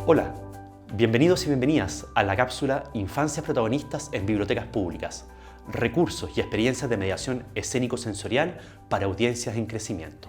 Hola, bienvenidos y bienvenidas a la cápsula Infancias Protagonistas en Bibliotecas Públicas, recursos y experiencias de mediación escénico-sensorial para audiencias en crecimiento.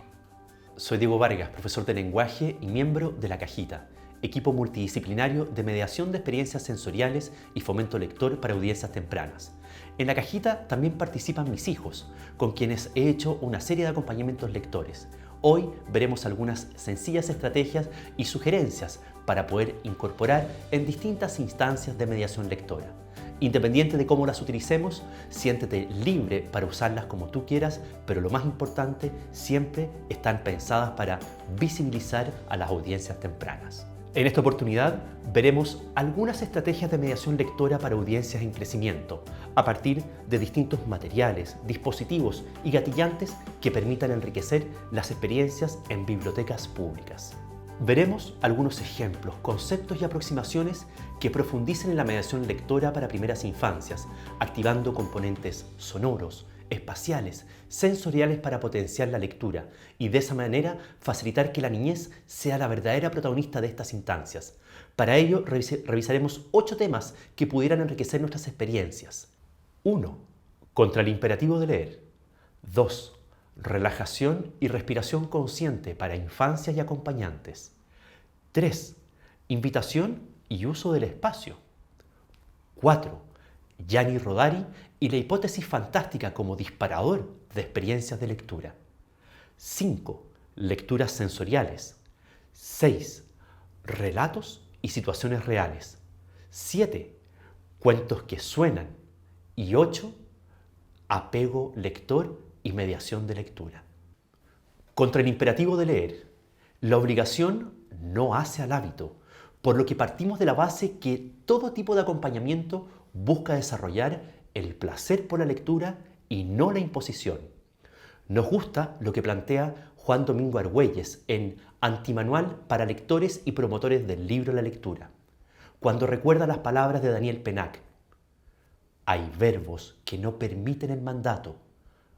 Soy Diego Vargas, profesor de lenguaje y miembro de La Cajita, equipo multidisciplinario de mediación de experiencias sensoriales y fomento lector para audiencias tempranas. En La Cajita también participan mis hijos, con quienes he hecho una serie de acompañamientos lectores. Hoy veremos algunas sencillas estrategias y sugerencias para poder incorporar en distintas instancias de mediación lectora. Independiente de cómo las utilicemos, siéntete libre para usarlas como tú quieras, pero lo más importante, siempre están pensadas para visibilizar a las audiencias tempranas. En esta oportunidad veremos algunas estrategias de mediación lectora para audiencias en crecimiento, a partir de distintos materiales, dispositivos y gatillantes que permitan enriquecer las experiencias en bibliotecas públicas. Veremos algunos ejemplos, conceptos y aproximaciones que profundicen en la mediación lectora para primeras infancias, activando componentes sonoros, espaciales, sensoriales para potenciar la lectura y de esa manera facilitar que la niñez sea la verdadera protagonista de estas instancias. Para ello revisaremos 8 temas que pudieran enriquecer nuestras experiencias. 1. Contra el imperativo de leer. 2. Relajación y respiración consciente para infancias y acompañantes. 3. Invitación y uso del espacio. 4. Gianni Rodari y la hipótesis fantástica como disparador de experiencias de lectura. 5. Lecturas sensoriales. 6. Relatos y situaciones reales. 7. Cuentos que suenan. Y 8. Apego lector y mediación de lectura. Contra el imperativo de leer. La obligación no hace al hábito, por lo que partimos de la base que todo tipo de acompañamiento busca desarrollar el placer por la lectura y no la imposición. Nos gusta lo que plantea Juan Domingo Argüelles en Antimanual para lectores y promotores del libro La Lectura, cuando recuerda las palabras de Daniel Pennac. Hay verbos que no permiten el mandato: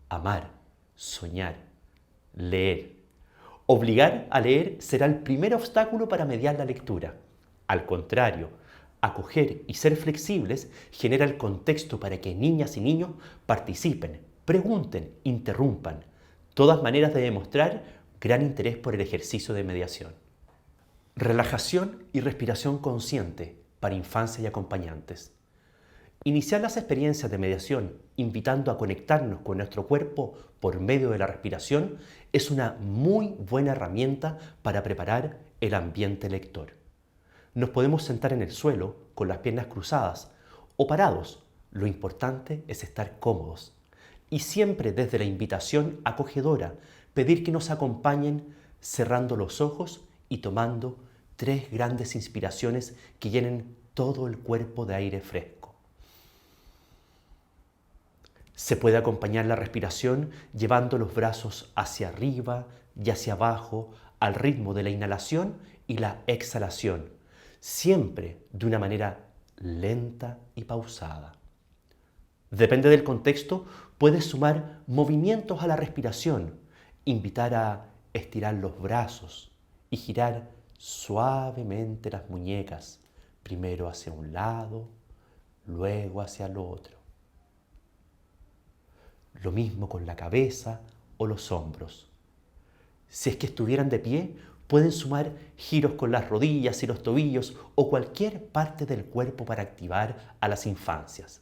amar, soñar, leer. Obligar a leer será el primer obstáculo para mediar la lectura. Al contrario, acoger y ser flexibles genera el contexto para que niñas y niños participen, pregunten, interrumpan. Todas maneras de demostrar gran interés por el ejercicio de mediación. Relajación y respiración consciente para infancia y acompañantes. Iniciar las experiencias de mediación invitando a conectarnos con nuestro cuerpo por medio de la respiración es una muy buena herramienta para preparar el ambiente lector. Nos podemos sentar en el suelo con las piernas cruzadas o parados. Lo importante es estar cómodos. Y siempre desde la invitación acogedora, pedir que nos acompañen cerrando los ojos y tomando 3 grandes inspiraciones que llenen todo el cuerpo de aire fresco. Se puede acompañar la respiración llevando los brazos hacia arriba y hacia abajo al ritmo de la inhalación y la exhalación, siempre de una manera lenta y pausada. Depende del contexto, puedes sumar movimientos a la respiración, invitar a estirar los brazos y girar suavemente las muñecas, primero hacia un lado, luego hacia el otro. Lo mismo con la cabeza o los hombros. Si es que estuvieran de pie, pueden sumar giros con las rodillas y los tobillos o cualquier parte del cuerpo para activar a las infancias.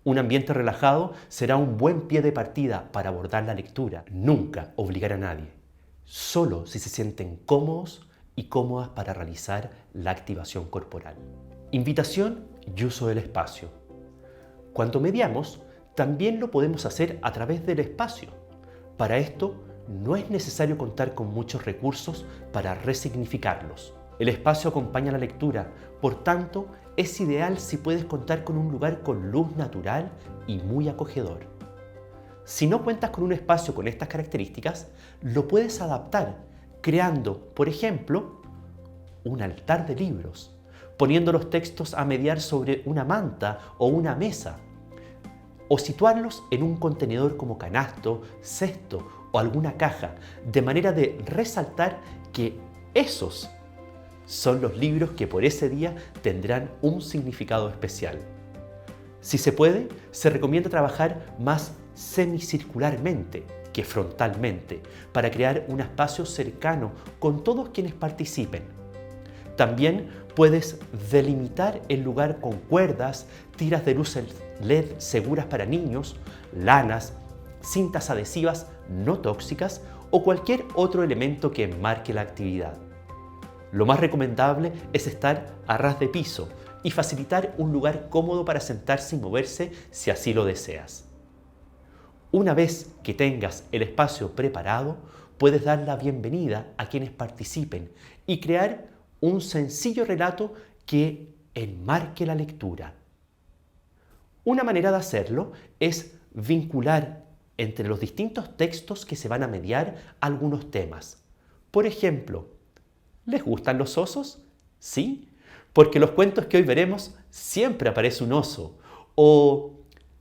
Un ambiente relajado será un buen pie de partida para abordar la lectura. Nunca obligar a nadie, solo si se sienten cómodos y cómodas para realizar la activación corporal. Invitación y uso del espacio. Cuando mediamos, también lo podemos hacer a través del espacio. Para esto, no es necesario contar con muchos recursos para resignificarlos. El espacio acompaña la lectura, por tanto, es ideal si puedes contar con un lugar con luz natural y muy acogedor. Si no cuentas con un espacio con estas características, lo puedes adaptar, creando, por ejemplo, un altar de libros, poniendo los textos a mediar sobre una manta o una mesa, o situarlos en un contenedor como canasto, cesto o alguna caja, de manera de resaltar que esos Son los libros que por ese día tendrán un significado especial. Si se puede, se recomienda trabajar más semicircularmente que frontalmente para crear un espacio cercano con todos quienes participen. También puedes delimitar el lugar con cuerdas, tiras de luces LED seguras para niños, lanas, cintas adhesivas no tóxicas o cualquier otro elemento que enmarque la actividad. Lo más recomendable es estar a ras de piso y facilitar un lugar cómodo para sentarse y moverse si así lo deseas. Una vez que tengas el espacio preparado, puedes dar la bienvenida a quienes participen y crear un sencillo relato que enmarque la lectura. Una manera de hacerlo es vincular entre los distintos textos que se van a mediar algunos temas. Por ejemplo, ¿les gustan los osos? ¿Sí? Porque en los cuentos que hoy veremos siempre aparece un oso. O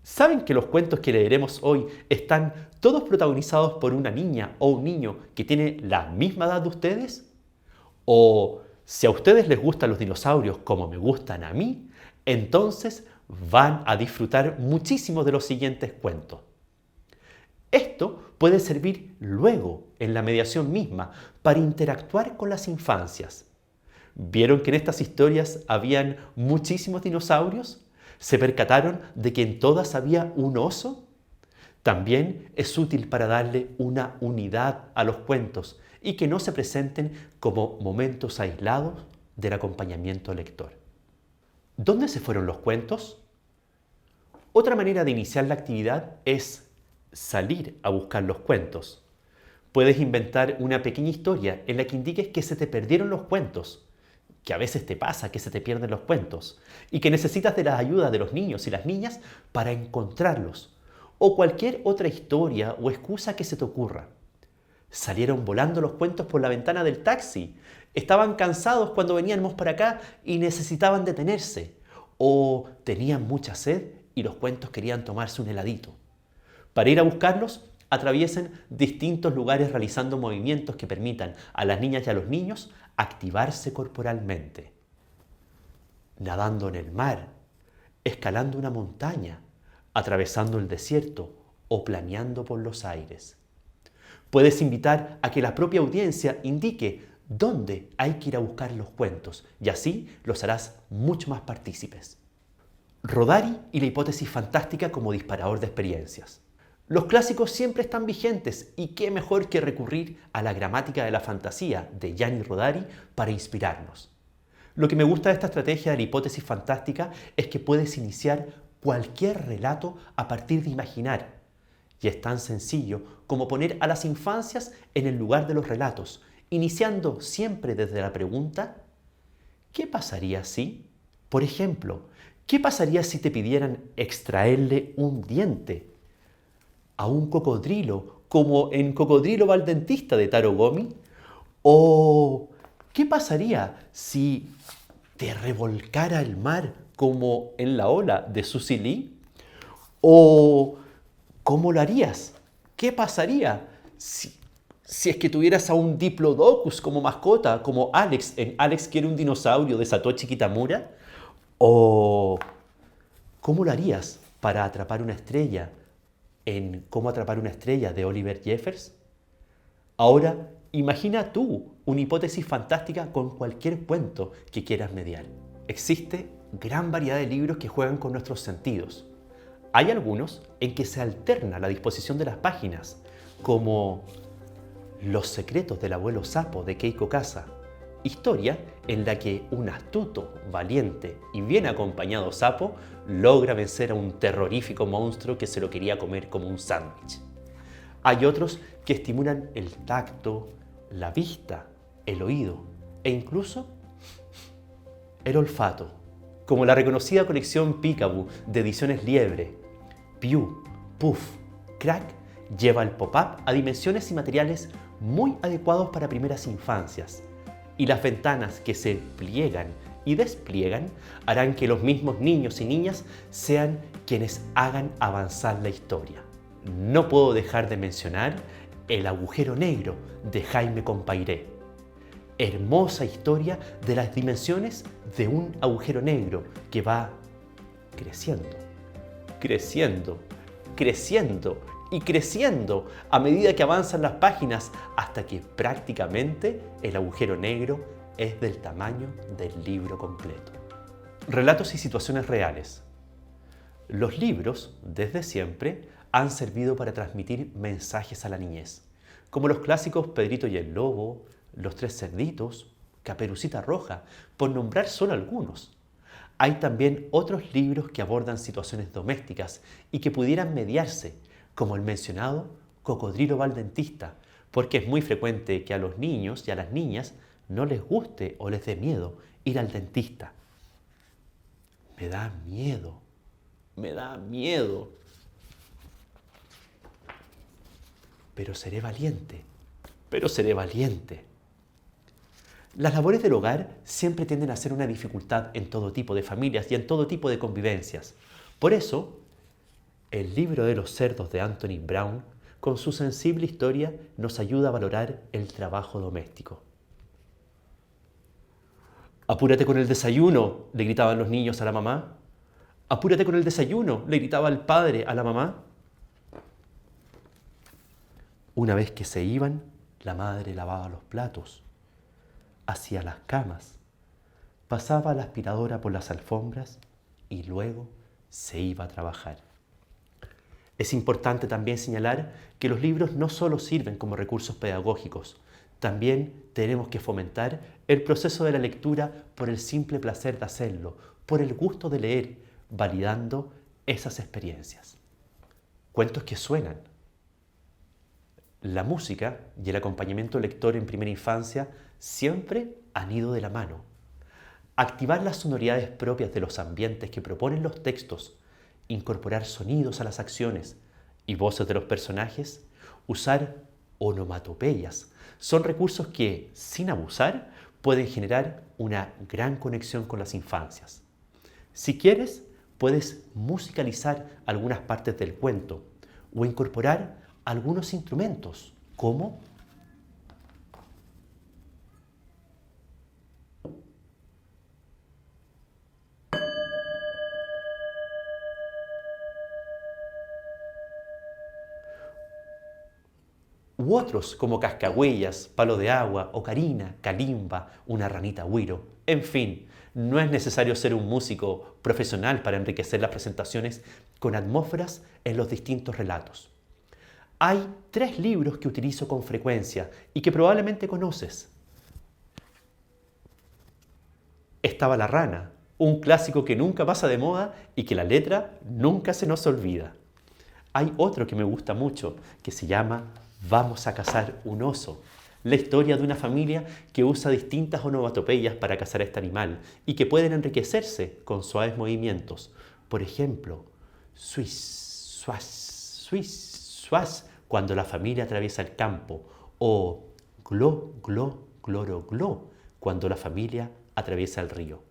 ¿saben que los cuentos que leeremos hoy están todos protagonizados por una niña o un niño que tiene la misma edad de ustedes? O si a ustedes les gustan los dinosaurios como me gustan a mí, entonces van a disfrutar muchísimo de los siguientes cuentos. Esto puede servir luego en la mediación misma para interactuar con las infancias. ¿Vieron que en estas historias habían muchísimos dinosaurios? ¿Se percataron de que en todas había un oso? También es útil para darle una unidad a los cuentos y que no se presenten como momentos aislados del acompañamiento lector. ¿Dónde se fueron los cuentos? Otra manera de iniciar la actividad es salir a buscar los cuentos. Puedes inventar una pequeña historia en la que indiques que se te perdieron los cuentos, que a veces te pasa que se te pierden los cuentos y que necesitas de la ayuda de los niños y las niñas para encontrarlos, o cualquier otra historia o excusa que se te ocurra. Salieron volando los cuentos por la ventana del taxi, estaban cansados cuando veníamos para acá y necesitaban detenerse, o tenían mucha sed y los cuentos querían tomarse un heladito. Para ir a buscarlos, atraviesen distintos lugares realizando movimientos que permitan a las niñas y a los niños activarse corporalmente. Nadando en el mar, escalando una montaña, atravesando el desierto o planeando por los aires. Puedes invitar a que la propia audiencia indique dónde hay que ir a buscar los cuentos y así los harás mucho más partícipes. Rodari y la hipótesis fantástica como disparador de experiencias. Los clásicos siempre están vigentes y qué mejor que recurrir a la gramática de la fantasía de Gianni Rodari para inspirarnos. Lo que me gusta de esta estrategia de la hipótesis fantástica es que puedes iniciar cualquier relato a partir de imaginar. Y es tan sencillo como poner a las infancias en el lugar de los relatos, iniciando siempre desde la pregunta ¿qué pasaría si? Por ejemplo, ¿qué pasaría si te pidieran extraerle un diente a un cocodrilo, como en Cocodrilo va al dentista de Taro Gomi? ¿O qué pasaría si te revolcara el mar, como en La Ola de Susy Lee? ¿O cómo lo harías? ¿Qué pasaría si es que tuvieras a un Diplodocus como mascota, como Alex en Alex quiere un dinosaurio de Satoshi Kitamura? ¿O cómo lo harías para atrapar una estrella en Cómo atrapar una estrella de Oliver Jeffers? Ahora, imagina tú una hipótesis fantástica con cualquier cuento que quieras mediar. Existe gran variedad de libros que juegan con nuestros sentidos. Hay algunos en que se alterna la disposición de las páginas, como Los secretos del abuelo sapo de Keiko Kasa, historia en la que un astuto, valiente y bien acompañado sapo logra vencer a un terrorífico monstruo que se lo quería comer como un sándwich. Hay otros que estimulan el tacto, la vista, el oído e incluso el olfato, como la reconocida colección Peekaboo de Ediciones Liebre. Pew, Puff, Crack lleva el pop-up a dimensiones y materiales muy adecuados para primeras infancias, y las ventanas que se pliegan y despliegan harán que los mismos niños y niñas sean quienes hagan avanzar la historia. No puedo dejar de mencionar El agujero negro de Jaime Compayré. hermosa historia de las dimensiones de un agujero negro que va creciendo, creciendo, creciendo y creciendo a medida que avanzan las páginas hasta que prácticamente el agujero negro es del tamaño del libro completo. Relatos y situaciones reales. Los libros, desde siempre, han servido para transmitir mensajes a la niñez, como los clásicos Pedrito y el Lobo, Los Tres Cerditos, Caperucita Roja, por nombrar solo algunos. Hay también otros libros que abordan situaciones domésticas y que pudieran mediarse, como el mencionado Cocodrilo va al dentista, porque es muy frecuente que a los niños y a las niñas no les guste o les dé miedo ir al dentista. Me da miedo, me da miedo. Pero seré valiente, pero seré valiente. Las labores del hogar siempre tienden a ser una dificultad en todo tipo de familias y en todo tipo de convivencias. Por eso, el libro de los cerdos de Anthony Brown, con su sensible historia, nos ayuda a valorar el trabajo doméstico. «Apúrate con el desayuno», le gritaban los niños a la mamá. «Apúrate con el desayuno», le gritaba el padre a la mamá. Una vez que se iban, la madre lavaba los platos, hacía las camas, pasaba la aspiradora por las alfombras y luego se iba a trabajar. Es importante también señalar que los libros no solo sirven como recursos pedagógicos, también tenemos que fomentar el proceso de la lectura por el simple placer de hacerlo, por el gusto de leer, validando esas experiencias. Cuentos que suenan. La música y el acompañamiento lector en primera infancia siempre han ido de la mano. Activar las sonoridades propias de los ambientes que proponen los textos, incorporar sonidos a las acciones y voces de los personajes, usar onomatopeyas, son recursos que, sin abusar, pueden generar una gran conexión con las infancias. Si quieres, puedes musicalizar algunas partes del cuento o incorporar algunos instrumentos, como u otros como cascahuellas, palo de agua, ocarina, calimba, una ranita güiro. En fin, no es necesario ser un músico profesional para enriquecer las presentaciones con atmósferas en los distintos relatos. Hay 3 libros que utilizo con frecuencia y que probablemente conoces. Estaba La Rana, un clásico que nunca pasa de moda y que la letra nunca se nos olvida. Hay otro que me gusta mucho, que se llama Vamos a cazar un oso. La historia de una familia que usa distintas onomatopeyas para cazar a este animal y que pueden enriquecerse con suaves movimientos. Por ejemplo, Swiss, swas, Swiss, swas, cuando la familia atraviesa el campo, o glo, glo, gloro, glo, cuando la familia atraviesa el río.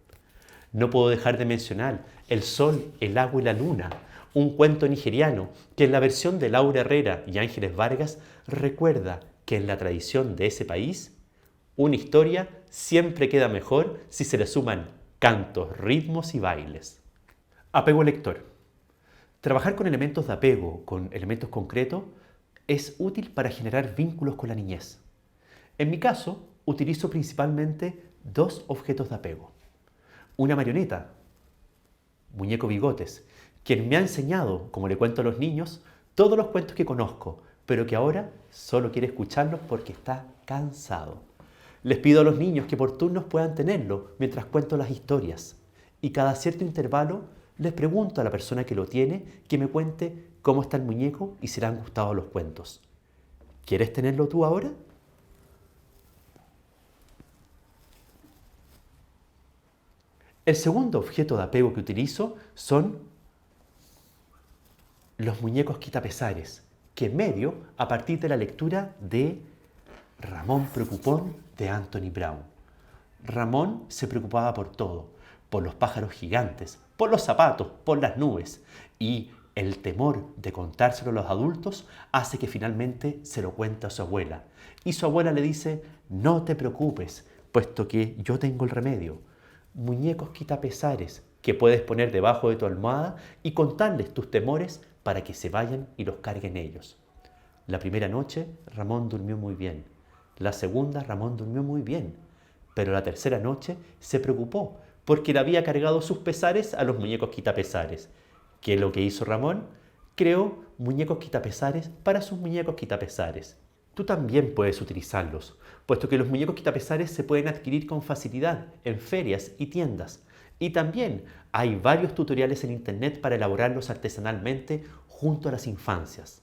No puedo dejar de mencionar El Sol, el Agua y la Luna, un cuento nigeriano que en la versión de Laura Herrera y Ángeles Vargas recuerda que en la tradición de ese país, una historia siempre queda mejor si se le suman cantos, ritmos y bailes. Apego lector. Trabajar con elementos de apego, con elementos concretos, es útil para generar vínculos con la niñez. En mi caso, utilizo principalmente 2 objetos de apego. Una marioneta, Muñeco Bigotes, quien me ha enseñado, como le cuento a los niños, todos los cuentos que conozco, pero que ahora solo quiere escucharlos porque está cansado. Les pido a los niños que por turnos puedan tenerlo mientras cuento las historias. Y cada cierto intervalo les pregunto a la persona que lo tiene que me cuente cómo está el muñeco y si le han gustado los cuentos. ¿Quieres tenerlo tú ahora? El segundo objeto de apego que utilizo son los muñecos quitapesares, que medio a partir de la lectura de Ramón Preocupón de Anthony Brown. Ramón se preocupaba por todo, por los pájaros gigantes, por los zapatos, por las nubes, y el temor de contárselo a los adultos hace que finalmente se lo cuente a su abuela. Y su abuela le dice: no te preocupes, puesto que yo tengo el remedio. Muñecos quitapesares que puedes poner debajo de tu almohada y contarles tus temores para que se vayan y los carguen ellos. La primera noche Ramón durmió muy bien. La segunda Ramón durmió muy bien. Pero la tercera noche se preocupó porque le había cargado sus pesares a los muñecos quitapesares. ¿Qué es lo que hizo Ramón? Creó muñecos quitapesares para sus muñecos quitapesares. Tú también puedes utilizarlos, puesto que los muñecos quitapesares se pueden adquirir con facilidad en ferias y tiendas. Y también hay varios tutoriales en internet para elaborarlos artesanalmente junto a las infancias.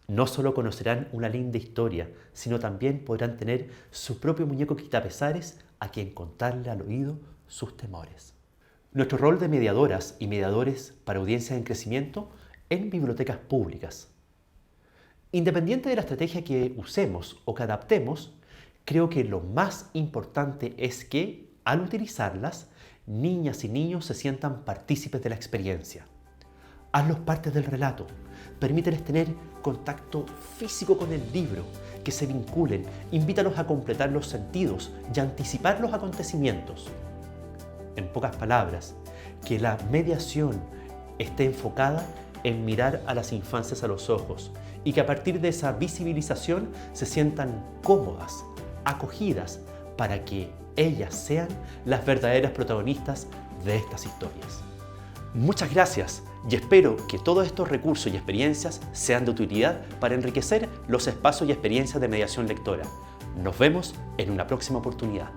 No solo conocerán una linda historia, sino también podrán tener su propio muñeco quitapesares a quien contarle al oído sus temores. Nuestro rol de mediadoras y mediadores para audiencias en crecimiento en bibliotecas públicas. Independiente de la estrategia que usemos o que adaptemos, creo que lo más importante es que, al utilizarlas, niñas y niños se sientan partícipes de la experiencia. Hazlos parte del relato, permíteles tener contacto físico con el libro, que se vinculen, invítalos a completar los sentidos y a anticipar los acontecimientos. En pocas palabras, que la mediación esté enfocada en mirar a las infancias a los ojos y que a partir de esa visibilización se sientan cómodas, acogidas, para que ellas sean las verdaderas protagonistas de estas historias. Muchas gracias y espero que todos estos recursos y experiencias sean de utilidad para enriquecer los espacios y experiencias de mediación lectora. Nos vemos en una próxima oportunidad.